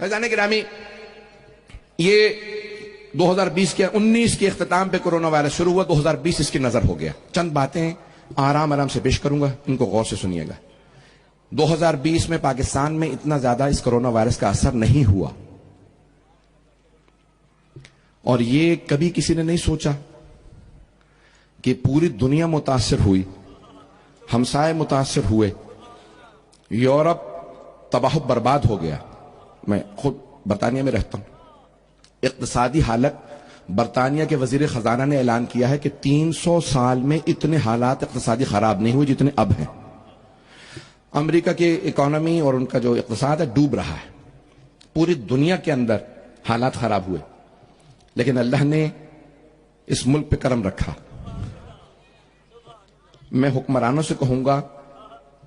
فیضان گرامی، یہ 2020 کے 19 کے اختتام پہ کرونا وائرس شروع ہوا، 2020 اس کی نظر ہو گیا. چند باتیں آرام سے پیش کروں گا، ان کو غور سے سنیے گا. 2020 میں پاکستان میں اتنا زیادہ اس کرونا وائرس کا اثر نہیں ہوا، اور یہ کبھی کسی نے نہیں سوچا کہ پوری دنیا متاثر ہوئی، ہمسائے متاثر ہوئے، یورپ تباہ و برباد ہو گیا. میں خود برطانیہ میں رہتا ہوں. اقتصادی حالت، برطانیہ کے وزیر خزانہ نے اعلان کیا ہے کہ 300 سال میں اتنے حالات اقتصادی خراب نہیں ہوئے جتنے اب ہیں. امریکہ کی اکانومی اور ان کا جو اقتصاد ہے ڈوب رہا ہے. پوری دنیا کے اندر حالات خراب ہوئے، لیکن اللہ نے اس ملک پہ کرم رکھا. میں حکمرانوں سے کہوں گا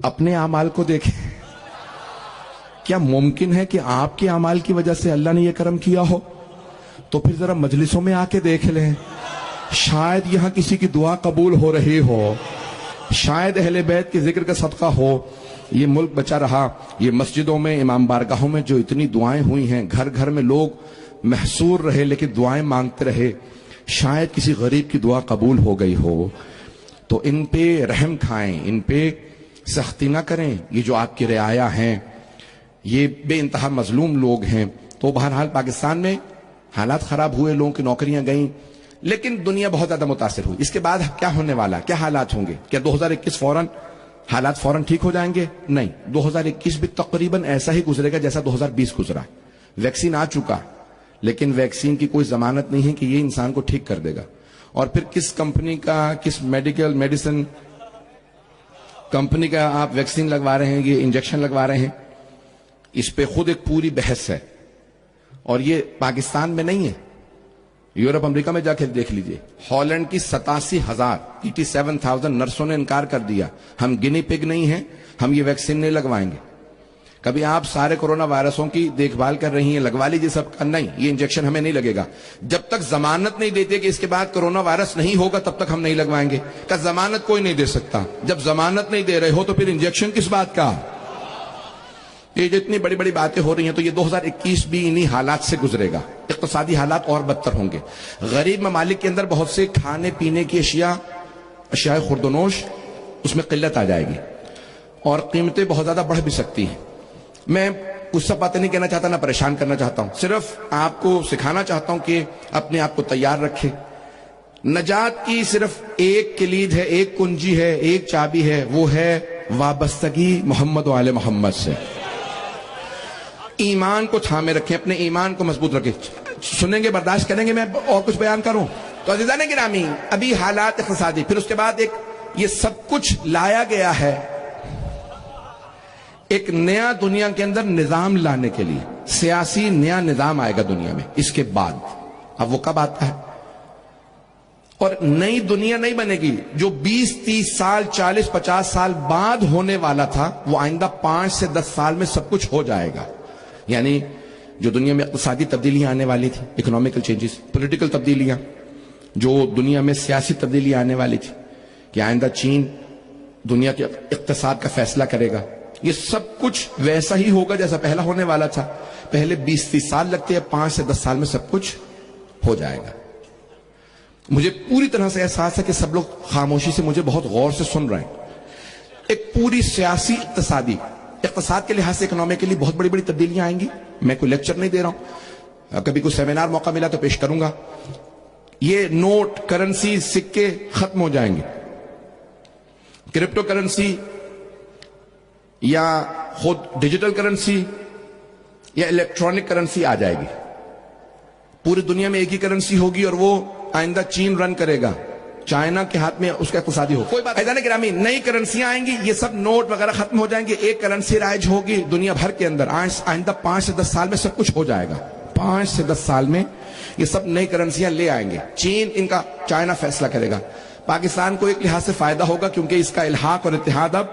اپنے اعمال کو دیکھیں. کیا ممکن ہے کہ آپ کے اعمال کی وجہ سے اللہ نے یہ کرم کیا ہو؟ تو پھر ذرا مجلسوں میں آ کے دیکھ لیں، شاید یہاں کسی کی دعا قبول ہو رہی ہو، شاید اہل بیت کے ذکر کا صدقہ ہو. یہ ملک بچا رہا. یہ مسجدوں میں، امام بارگاہوں میں جو اتنی دعائیں ہوئی ہیں، گھر گھر میں لوگ محصور رہے لیکن دعائیں مانگتے رہے، شاید کسی غریب کی دعا قبول ہو گئی ہو. تو ان پہ رحم کھائیں، ان پہ سختی نہ کریں. یہ جو آپ کی رعایا ہیں، یہ بے انتہا مظلوم لوگ ہیں. تو بہرحال پاکستان میں حالات خراب ہوئے، لوگوں کی نوکریاں گئیں، لیکن دنیا بہت زیادہ متاثر ہوئی. اس کے بعد کیا ہونے والا، کیا حالات ہوں گے؟ کیا 2021 حالات فوراً ٹھیک ہو جائیں گے؟ نہیں. 2021 بھی تقریباً ایسا ہی گزرے گا جیسا 2020 گزرا. ویکسین آ چکا، لیکن ویکسین کی کوئی ضمانت نہیں ہے کہ یہ انسان کو ٹھیک کر دے گا. اور پھر کس کمپنی کا، کس میڈیسن کمپنی کا آپ ویکسین لگوا رہے ہیں، یہ انجیکشن لگوا رہے ہیں، اس پہ خود ایک پوری بحث ہے. اور یہ پاکستان میں نہیں ہے، یورپ امریکہ میں جا کے دیکھ لیجئے. ہالینڈ کی 87,000 نرسوں نے انکار کر دیا، ہم گنی پگ نہیں ہیں، ہم یہ ویکسین نہیں لگوائیں گے. کبھی آپ سارے کرونا وائرسوں کی دیکھ بھال کر رہی ہیں، لگوا لیجئے سب کا. نہیں، یہ انجیکشن ہمیں نہیں لگے گا. جب تک ضمانت نہیں دیتے کہ اس کے بعد کرونا وائرس نہیں ہوگا تب تک ہم نہیں لگوائیں گے. کا ضمانت کوئی نہیں دے سکتا. جب ضمانت نہیں دے رہے ہو تو پھر انجیکشن کس بات کا؟ یہ جتنی بڑی بڑی باتیں ہو رہی ہیں، تو یہ 2021 بھی انہی حالات سے گزرے گا. اقتصادی حالات اور بدتر ہوں گے. غریب ممالک کے اندر بہت سے کھانے پینے کی اشیاء خوردونوش، اس میں قلت آ جائے گی اور قیمتیں بہت زیادہ بڑھ بھی سکتی ہیں. میں کچھ سب باتیں نہیں کہنا چاہتا، نہ پریشان کرنا چاہتا ہوں، صرف آپ کو سکھانا چاہتا ہوں کہ اپنے آپ کو تیار رکھیں. نجات کی صرف ایک کلید ہے، ایک کنجی ہے، ایک چابی ہے، وہ ہے وابستگی محمد و آل محمد سے. ایمان کو تھامے رکھیں، اپنے ایمان کو مضبوط رکھیں. سنیں گے، برداشت کریں گے میں اور کچھ بیان کروں؟ تو عزیزان گرامی، ابھی حالات اقتصادی، پھر اس کے بعد یہ سب کچھ لایا گیا ہے ایک نیا دنیا کے اندر نظام لانے کے لیے. سیاسی نیا نظام آئے گا دنیا میں اس کے بعد. اب وہ کب آتا ہے؟ اور نئی دنیا نہیں بنے گی. جو 20-30 سال 40-50 سال بعد ہونے والا تھا، وہ آئندہ 5 سے 10 سال میں سب کچھ ہو جائے گا. یعنی جو دنیا میں اقتصادی تبدیلیاں آنے والی تھی، اکنامیکل چینجز، پولیٹیکل تبدیلیاں، جو دنیا میں سیاسی تبدیلیاں آنے والی تھی کہ آئندہ چین دنیا کے اقتصاد کا فیصلہ کرے گا، یہ سب کچھ ویسا ہی ہوگا جیسا پہلا ہونے والا تھا. پہلے 20-30 سال لگتے ہیں، 5 سے 10 سال میں سب کچھ ہو جائے گا. مجھے پوری طرح سے احساس ہے کہ سب لوگ خاموشی سے مجھے بہت غور سے سن رہے ہیں. ایک پوری سیاسی اقتصاد کے لحاظ سے اکنامی کے لیے بہت بڑی بڑی تبدیلیاں آئیں گی. میں کوئی لیکچر نہیں دے رہا ہوں، کبھی کوئی سیمینار موقع ملا تو پیش کروں گا. یہ نوٹ، کرنسی، سکے ختم ہو جائیں گے. کرپٹو کرنسی یا خود ڈیجیٹل کرنسی یا الیکٹرانک کرنسی آ جائے گی. پوری دنیا میں ایک ہی کرنسی ہوگی اور وہ آئندہ چین رن کرے گا. چائنا کے ہاتھ میں اس کا اقتصادی ہو. کوئی بات نہیں گرامی، نئی کرنسیاں آئیں گی، یہ سب نوٹ وغیرہ ختم ہو جائیں گے. ایک کرنسی رائج ہوگی دنیا بھر کے اندر. آئندہ 5 سے 10 سال میں سب کچھ ہو جائے گا. 5 سے 10 سال میں یہ سب نئی کرنسیاں لے آئیں گے. چین ان کا، چائنا فیصلہ کرے گا. پاکستان کو ایک لحاظ سے فائدہ ہوگا کیونکہ اس کا الحاق اور اتحاد اب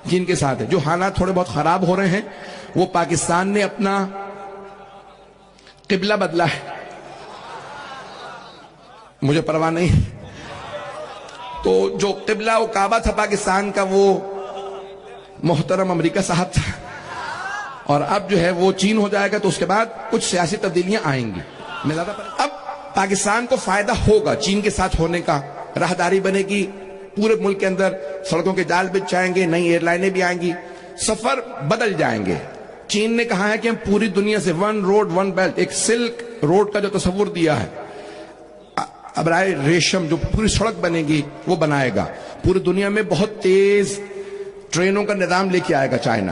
چین کے ساتھ ہے. جو حالات تھوڑے بہت خراب ہو رہے ہیں، وہ پاکستان نے اپنا قبلہ بدلا ہے. مجھے پرواہ نہیں. تو جو قبلہ و کعبہ تھا پاکستان کا، وہ محترم امریکہ صاحب تھا، اور اب جو ہے وہ چین ہو جائے گا تو اس کے بعد کچھ سیاسی تبدیلیاں آئیں گی. اب پاکستان کو فائدہ ہوگا چین کے ساتھ ہونے کا. راہداری بنے گی پورے ملک کے اندر, سڑکوں کے جال بچ جائیں گے, نئی ایئر لائنیں بھی آئیں گی, سفر بدل جائیں گے. چین نے کہا ہے کہ ہم پوری دنیا سے ون روڈ ون بیلٹ, ایک سلک روڈ کا جو تصور دیا ہے, ابرائے ریشم جو پوری سڑک بنے گی وہ بنائے گا. پوری دنیا میں بہت تیز ٹرینوں کا نظام لے کے آئے گا چائنا.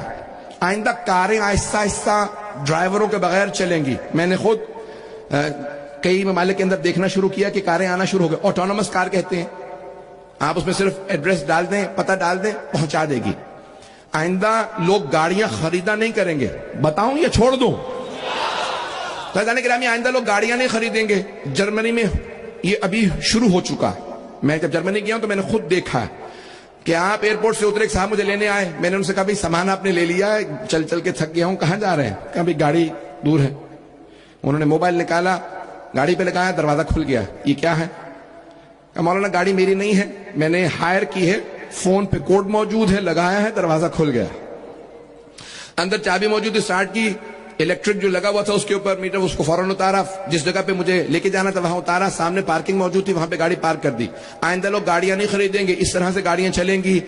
آئندہ کاریں آہستہ آہستہ ڈرائیوروں کے بغیر چلیں گی. میں نے خود کئی ممالک کے اندر دیکھنا شروع کیا کہ کاریں آنا شروع ہو گئے. آٹونومس کار کہتے ہیں, آپ اس میں صرف ایڈریس ڈال دیں, پتہ ڈال دیں, پہنچا دے گی. آئندہ لوگ گاڑیاں خریدا نہیں کریں گے. بتاؤں یا چھوڑ دوں؟ فیضان گرامی, آئندہ لوگ گاڑیاں نہیں خریدیں گے. جرمنی میں یہ ابھی شروع ہو چکا. میں جب جرمنی گیا ہوں تو میں نے خود دیکھا ہے کہ آپ ایئرپورٹ سے اترے, ایک صاحب مجھے لینے آئے, میں نے ان سے کہا بھائی سامان آپ نے لے لیا ہے؟ چل چل کے تھک گیا ہوں. کہاں جا رہے ہیں؟ کہا بھائی گاڑی دور ہے. انہوں نے موبائل نکالا, گاڑی پہ لگایا, دروازہ کھل گیا. یہ کیا ہے؟ کہ مولانا گاڑی میری نہیں ہے, میں نے ہائر کی ہے, فون پہ کوڈ موجود ہے, لگایا ہے, دروازہ کھل گیا. اندر چابی موجود ہے, اسٹارٹ کی, الیکٹرک جو لگا ہوا تھا اس کے اوپر میٹر, اس کو فوراً اتارا, جس جگہ پہ مجھے لے کے جانا تھا وہاں اتارا, سامنے پارکنگ موجود تھی وہاں پہ گاڑی پارک کر دی. آئندہ لوگ گاڑیاں نہیں خریدیں گے, اس طرح سے گاڑیاں چلیں گی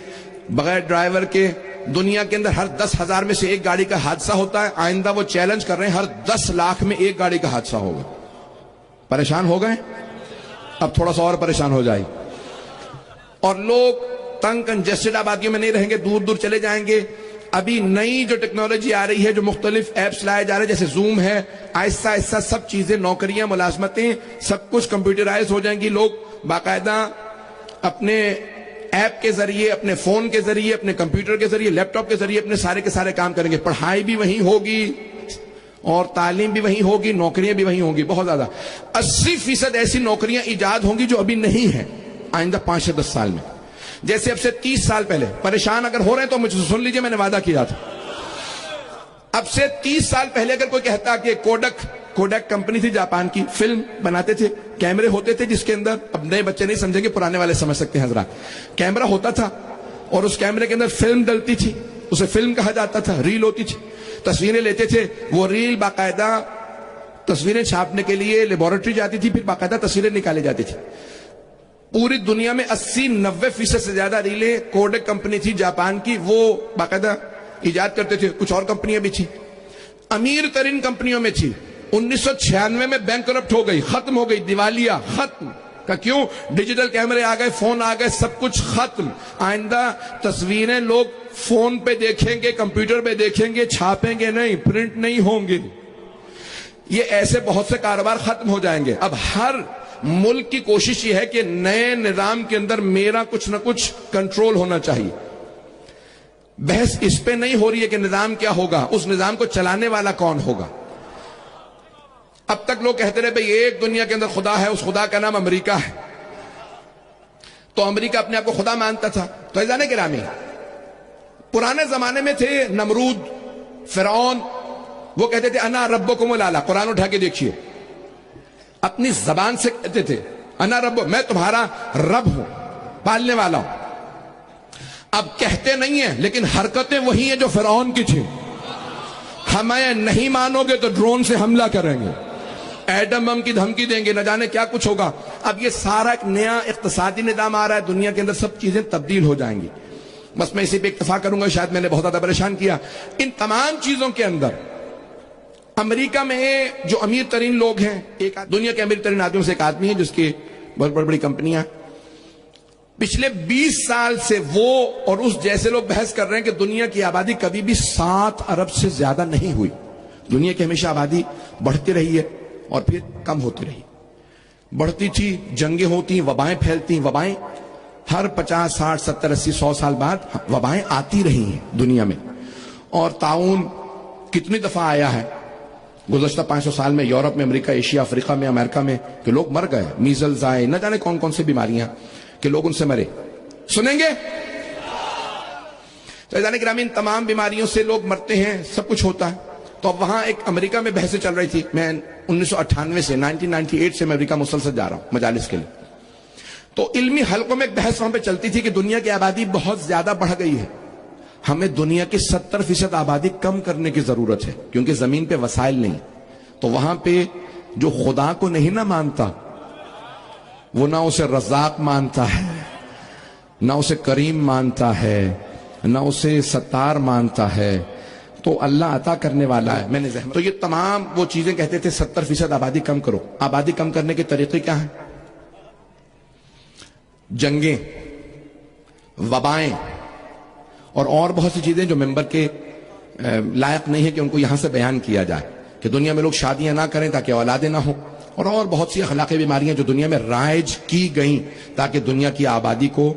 بغیر ڈرائیور کے. دنیا کے اندر ہر 10,000 میں سے ایک گاڑی کا حادثہ ہوتا ہے. آئندہ وہ چیلنج کر رہے ہیں ہر 10 لاکھ میں ایک گاڑی کا حادثہ ہوگا. پریشان ہو گئے؟ اب تھوڑا سا اور پریشان ہو جائے. اور لوگ تنگ کنجسٹڈ آبادیوں میں نہیں رہیں گے, دور دور چلے جائیں گے. ابھی نئی جو ٹیکنالوجی آ رہی ہے, جو مختلف ایپس لائے جا رہے ہیں, جیسے زوم ہے, آہستہ آہستہ سب چیزیں, نوکریاں, ملازمتیں, سب کچھ کمپیوٹرائز ہو جائیں گی. لوگ باقاعدہ اپنے ایپ کے ذریعے, اپنے فون کے ذریعے, اپنے کمپیوٹر کے ذریعے, لیپ ٹاپ کے ذریعے اپنے سارے کے سارے کام کریں گے. پڑھائی بھی وہیں ہوگی اور تعلیم بھی وہیں ہوگی, نوکریاں بھی وہیں ہوں گی. بہت زیادہ 80% ایسی نوکریاں ایجاد ہوں گی جو ابھی نہیں ہیں آئندہ 5 سے 10 سال میں. جیسے اب سے 30 سال پہلے, پریشان اگر ہو رہے ہیں تو مجھ سے سن لیجئے, میں نے وعدہ کیا تھا. اب سے 30 سال پہلے اگر کوئی کہتا کہ کوڈک کمپنی تھی جاپان کی, فلم بناتے تھے, کیمرے ہوتے تھے جس کے اندر, اب نئے بچے نہیں سمجھیں گے, پرانے والے سمجھ سکتے ہیں حضرات. کیمرہ ہوتا تھا اور اس کیمرے کے اندر فلم ڈلتی تھی, اسے فلم کہا جاتا تھا. ریل ہوتی تھی, تصویریں لیتے تھے. وہ ریل باقاعدہ تصویریں چھاپنے کے لیے لیبارٹری جاتی تھی, پھر باقاعدہ تصویریں نکالی جاتی تھی. پوری دنیا میں 80-90% سے زیادہ ریلیں کوڈک کمپنی تھی جاپان کی, وہ باقاعدہ ایجاد کرتے تھے. کچھ اور کمپنیاں بھی تھی, امیر ترین کمپنیوں میں تھی. 1996 میں بینک کرپٹ ہو گئی, ختم ہو گئی, دیوالیہ, ختم. کیوں؟ ڈیجیٹل کیمرے آ گئے, فون آ گئے, سب کچھ ختم. آئندہ تصویریں لوگ فون پہ دیکھیں گے, کمپیوٹر پہ دیکھیں گے, چھاپیں گے نہیں, پرنٹ نہیں ہوں گے. یہ ایسے بہت سے کاروبار ختم ہو جائیں گے. اب ہر ملک کی کوشش یہ ہے کہ نئے نظام کے اندر میرا کچھ نہ کچھ کنٹرول ہونا چاہیے. بحث اس پہ نہیں ہو رہی ہے کہ نظام کیا ہوگا, اس نظام کو چلانے والا کون ہوگا. اب تک لوگ کہتے رہے بھئی ایک دنیا کے اندر خدا ہے, اس خدا کا نام امریکہ ہے. تو امریکہ اپنے آپ کو خدا مانتا تھا. تو عزیزان گرامی, پرانے زمانے میں تھے نمرود, فرعون, وہ کہتے تھے انا ربکم الاعلی. قرآن اٹھا کے دیکھیے, اپنی زبان سے کہتے تھے انا رب, میں تمہارا رب ہوں, پالنے والا ہوں. اب کہتے نہیں ہیں لیکن حرکتیں وہی ہیں جو فرعون کی تھی. ہمیں نہیں مانو گے تو ڈرون سے حملہ کریں گے, ایٹم بم کی دھمکی دیں گے, نہ جانے کیا کچھ ہوگا. اب یہ سارا ایک نیا اقتصادی نظام آ رہا ہے دنیا کے اندر, سب چیزیں تبدیل ہو جائیں گی. بس میں اسی پہ اکتفا کروں گا, شاید میں نے بہت زیادہ پریشان کیا. ان تمام چیزوں کے اندر امریکہ میں جو امیر ترین لوگ ہیں, ایک دنیا کے امیر ترین آدمیوں سے ایک آدمی ہے جس کی بہت بڑی بڑی کمپنیاں, پچھلے 20 سال سے وہ اور اس جیسے لوگ بحث کر رہے ہیں کہ دنیا کی آبادی کبھی بھی 7 ارب سے زیادہ نہیں ہوئی. دنیا کی ہمیشہ آبادی بڑھتی رہی ہے اور پھر کم ہوتی رہی. بڑھتی تھی, جنگیں ہوتی, وبائیں پھیلتی. وبائیں ہر 50, 60, 70, 80, 100 سال بعد وبائیں آتی رہی ہیں دنیا میں. اور طاعون کتنی دفعہ آیا ہے گزشتہ 500 سال میں, یورپ میں, امریکہ, ایشیا, افریقہ میں, امریکہ میں, کہ لوگ مر گئے. میزلز آئے, نہ جانے کون کون سی بیماریاں کہ لوگ ان سے مرے. سنیں گے؟ تو عزیزان گرامی, ان تمام بیماریوں سے لوگ مرتے ہیں, سب کچھ ہوتا ہے. تو اب وہاں ایک امریکہ میں بحثیں چل رہی تھی. میں 1998 سے 1998 سے میں امریکہ مسلسل جا رہا ہوں مجالس کے لیے. تو علمی حلقوں میں ایک بحث وہاں پہ چلتی تھی کہ دنیا کی آبادی بہت زیادہ بڑھ گئی ہے. ہمیں دنیا کی 70% آبادی کم کرنے کی ضرورت ہے، کیونکہ زمین پہ وسائل نہیں. تو وہاں پہ جو خدا کو نہیں نہ مانتا، وہ نہ اسے رزاق مانتا ہے، نہ اسے کریم مانتا ہے، نہ اسے ستار مانتا ہے، تو اللہ عطا کرنے والا ہے. میں نے تو یہ تمام وہ چیزیں کہتے تھے 70% آبادی کم کرو. آبادی کم کرنے کے طریقے کیا ہیں؟ جنگیں، وبائیں اور بہت سی چیزیں جو ممبر کے لائق نہیں ہے کہ ان کو یہاں سے بیان کیا جائے، کہ دنیا میں لوگ شادیاں نہ کریں تاکہ اولادیں نہ ہوں، اور بہت سی اخلاقی بیماریاں جو دنیا میں رائج کی گئیں تاکہ دنیا کی آبادی کو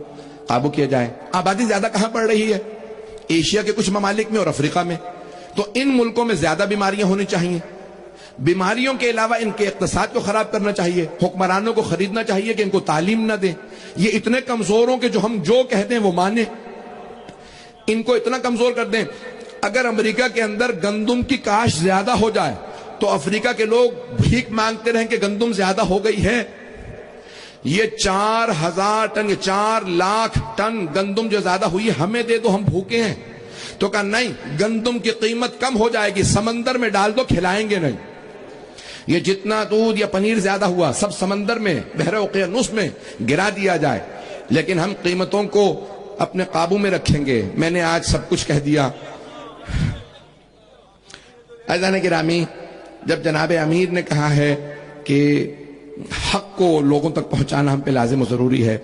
قابو کیا جائے. آبادی زیادہ کہاں پڑ رہی ہے؟ ایشیا کے کچھ ممالک میں اور افریقہ میں. تو ان ملکوں میں زیادہ بیماریاں ہونی چاہیے. بیماریوں کے علاوہ ان کے اقتصاد کو خراب کرنا چاہیے، حکمرانوں کو خریدنا چاہیے کہ ان کو تعلیم نہ دیں. یہ اتنے کمزور ہوں کہ جو ہم جو کہتے ہیں وہ مانیں. ان کو اتنا کمزور کر دیں. اگر امریکہ کے اندر گندم کی کاشت زیادہ ہو جائے تو افریقہ کے لوگ بھیک مانگتے رہیں کہ گندم زیادہ ہو گئی ہے. یہ 4000 ٹن، 4 لاکھ ٹن گندم جو زیادہ ہوئی ہے ہمیں دے دو، ہم بھوکے ہیں. تو کہا نہیں، گندم کی قیمت کم ہو جائے گی، سمندر میں ڈال دو، کھلائیں گے نہیں. یہ جتنا دودھ یا پنیر زیادہ ہوا سب سمندر میں، بحر اوقیانوس میں گرا دیا جائے، لیکن ہم قیمتوں کو اپنے قابو میں رکھیں گے. میں نے آج سب کچھ کہہ دیا. عزیزان گرامی، جب جناب امیر نے کہا ہے کہ حق کو لوگوں تک پہنچانا ہم پہ لازم و ضروری ہے،